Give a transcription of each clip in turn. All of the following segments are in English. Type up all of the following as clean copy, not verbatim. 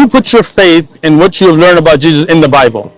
you put your faith in what you have learned about Jesus in the Bible?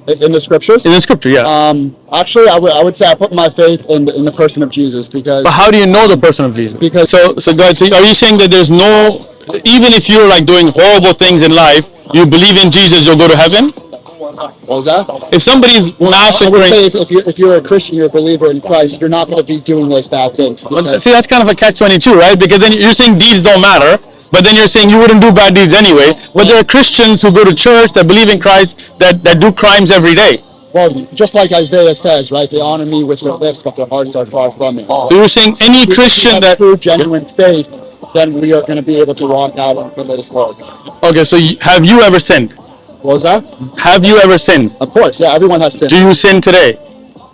In the scriptures? In the scripture, yeah. Actually, I would say I put my faith in the person of Jesus, because. But how do you know the person of Jesus? Because so God, so are you saying that there's no, even if you're like doing horrible things in life, you believe in Jesus, you'll go to heaven? What was that? If somebody's massacring, I would say if you're a Christian, you're a believer in Christ, you're not going to be doing those bad things. See, that's kind of a catch-22, right? Because then you're saying deeds don't matter, but then you're saying you wouldn't do bad deeds anyway. But there are Christians who go to church, that believe in Christ, that do crimes every day. Well, just like Isaiah says, right? They honor me with their lips, but their hearts are far from me. So you're saying any Christian that true, genuine faith, then we are going to be able to walk out in those works. Okay, so have you ever sinned? What was that? Have you ever sinned? Of course, yeah. Everyone has sinned. Do you sin today?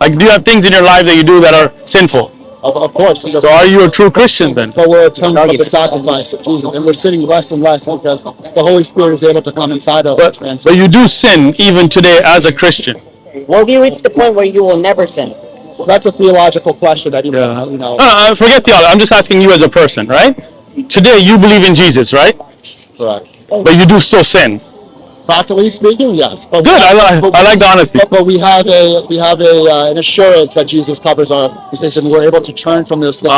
Like, do you have things in your life that you do that are sinful? Of course. So are you a true Christian then? But we're atoning for the sacrifice of Jesus, and we're sinning less and less because the Holy Spirit is able to come inside of us. But you do sin even today as a Christian. Will you reach the point where you will never sin? Well, that's a theological question that you know. No, forget theology. I'm just asking you as a person, right? Today you believe in Jesus, right? Correct. But you do still sin. Practically speaking, yes. But good. I like the honesty. But we have an assurance that Jesus covers our sins, and we're able to turn from those things.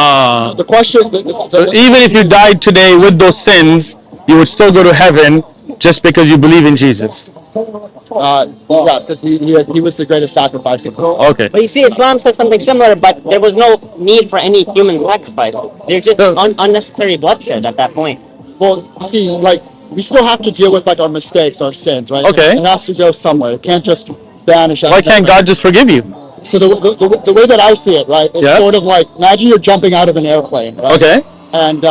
The question. So even if you died today with those sins, you would still go to heaven just because you believe in Jesus. Yeah, because he was the greatest sacrifice. Okay. But you see, Islam says something similar, but there was no need for any human sacrifice. There's just unnecessary bloodshed at that point. Well, see, like, we still have to deal with like our mistakes, our sins, right? Okay. It has to go somewhere. It can't just vanish. Why can't God just forgive you? So the way that I see it, right? It's sort of like, imagine you're jumping out of an airplane, right? Okay. And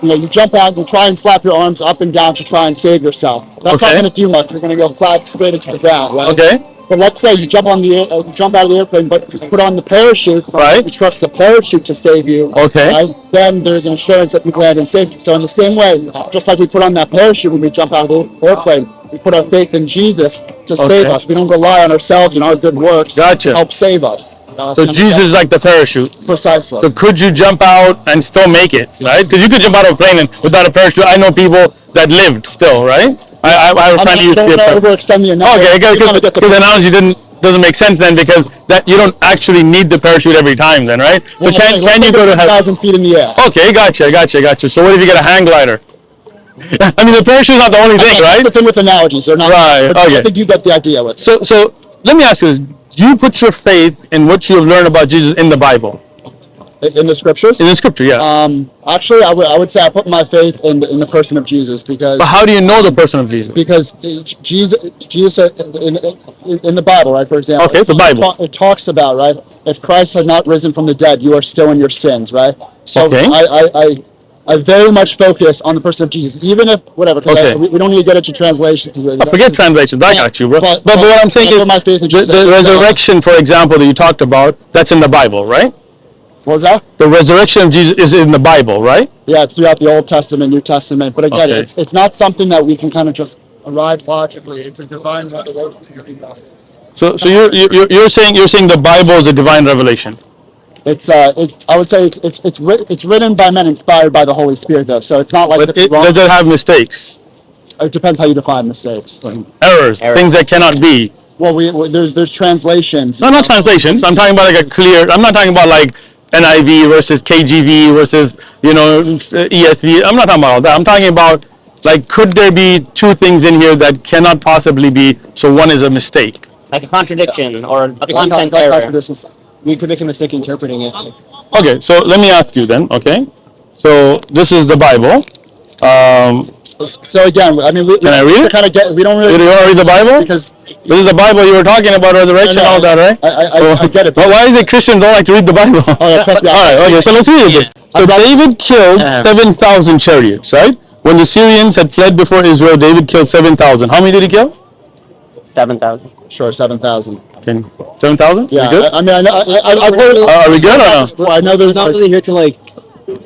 you jump out, you try and flap your arms up and down to try and save yourself. That's not going to do much. You're going to go flat straight into the ground, right? Okay. But let's say you jump out of the airplane, but you put on the parachute. Right. You trust the parachute to save you. Okay. Right? Then there's an assurance that you land in safety. So in the same way, just like we put on that parachute when we jump out of the airplane, we put our faith in Jesus to save us. We don't rely on ourselves and our good works to help save us. So Jesus is like the parachute. Precisely. So could you jump out and still make it, right? Because you could jump out of a plane and without a parachute. I know people that lived still, right? I was trying to use the overextend the analogy. Okay, because the analogy doesn't make sense then, because that you don't actually need the parachute every time then, right? So can you go to 1,000 feet in the air? Okay, gotcha. So what if you get a hang glider? I mean, the parachute's not the only thing, right? That's the thing with analogies. They're not. Right. Okay. I think you get the idea with it. So let me ask you this: do you put your faith in what you have learned about Jesus in the Bible? In the scriptures? In the scripture, yeah. Actually, I would say I put my faith in the person of Jesus, because. But how do you know the person of Jesus? Because Jesus in the Bible, right? For example. Okay, the Bible. It talks about, right? If Christ had not risen from the dead, you are still in your sins, right? So I very much focus on the person of Jesus, even if whatever. Because we don't need to get into translations. I forget translations. I got you, bro. But what I'm saying is the resurrection, for example, that you talked about, that's in the Bible, right? What was that? The resurrection of Jesus is in the Bible, right? Yeah, it's throughout the Old Testament, New Testament. But again, it's not something that we can kind of just arrive logically. It's a divine revelation. So you're saying the Bible is a divine revelation? I would say it's written by men, inspired by the Holy Spirit, though. So it's not like. Does it have mistakes? It depends how you define mistakes. Errors, things that cannot be. Well, there's translations. No, not translations. I'm talking about like a clear. I'm not talking about like NIV versus KJV versus ESV. I'm not talking about all that. I'm talking about, like, could there be two things in here that cannot possibly be? So one is a mistake, like a contradiction or a content error. We could make a mistake interpreting it. Okay, so let me ask you then. Okay, so this is the Bible. So again, I mean, can I read it? We don't really. You want to read the Bible? Because this is the Bible you were talking about, resurrection, all that, right? I get it. But why is it Christians don't like to read the Bible? All right, okay, so let's read it. So David killed 7,000 chariots, right? When the Syrians had fled before Israel, David killed 7,000. How many did he kill? 7,000. Sure, 7,000. 7,000? Yeah, good? I mean, I've heard. Are we good or no? I know there's not really here to like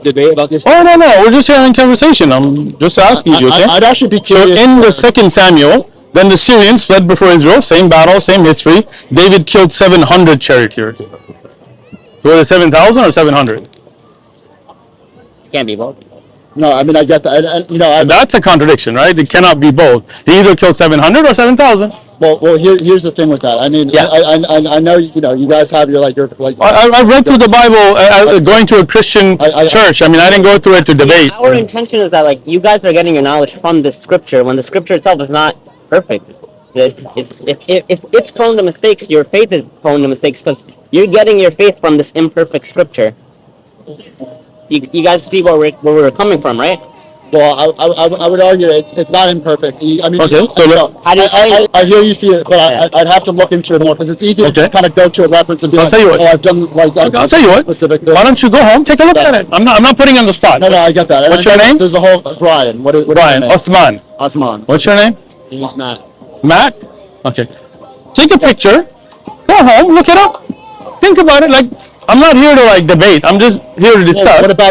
debate about this. Oh, no, we're just having a conversation. I'm just asking you, okay? I'd actually be curious. So in the 2nd Samuel, then the Syrians fled before Israel, same battle, same history. David killed 700 charioteers. So was it 7,000 or 700? Can't be both. No, I mean I get that, and That's a contradiction, right? It cannot be both. He either killed 700 or 7,000. well, here's the thing with that. I mean, Yeah. I know you guys have your I read through the Bible going to a Christian church. I mean, I didn't go through it to debate. Our intention is that like you guys are getting your knowledge from the scripture when the scripture itself is not perfect. If it's prone to mistakes, your faith is prone to mistakes because you're getting your faith from this imperfect scripture. You guys see where we're coming from, right? Well, I would argue it's not imperfect. I mean, Okay, so I hear you see it, but I'd have to look into it more because it's easy to kind of go to a reference and be I'll tell you what. oh, I've done I'll tell you what. specific. Why don't you go home, take a look at it? I'm not putting you on the spot. No, I get that. What's your name? There's a whole Brian. What Brian. is your name? Uthman. Uthman. What's your name? He's not. Matt? Okay. Take a picture. Go home, look it up. Think about it. Like, I'm not here to like debate. I'm just here to discuss. What about